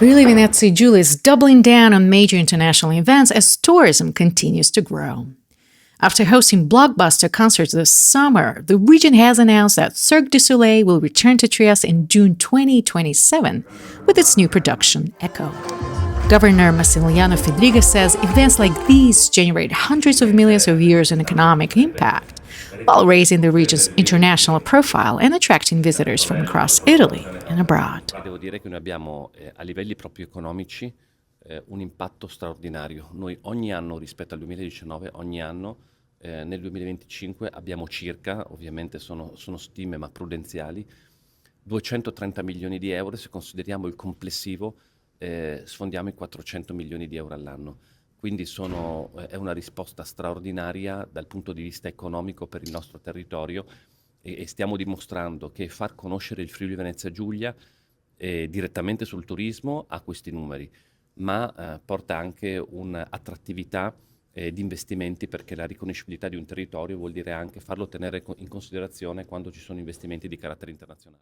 Friuli Venezia Giulia is doubling down on major international events as tourism continues to grow. After hosting blockbuster concerts this summer, the region has announced that Cirque du Soleil will return to Trieste in June 2027 with its new production, Echo. Governor Massimiliano Fedriga says events like these generate hundreds of millions of euros in economic impact, while raising the region's international profile and attracting visitors from across Italy and abroad. Devo dire che noi abbiamo a livelli proprio economici un impatto straordinario. Noi ogni anno rispetto al 2019, ogni anno nel 2025 abbiamo circa, ovviamente sono stime ma prudenziali, 230 milioni di euro. Se consideriamo il complessivo sfondiamo i 400 milioni di euro all'anno. Quindi è una risposta straordinaria dal punto di vista economico per il nostro territorio e stiamo dimostrando che far conoscere il Friuli Venezia Giulia direttamente sul turismo ha questi numeri, ma porta anche un'attrattività di investimenti, perché la riconoscibilità di un territorio vuol dire anche farlo tenere in considerazione quando ci sono investimenti di carattere internazionale.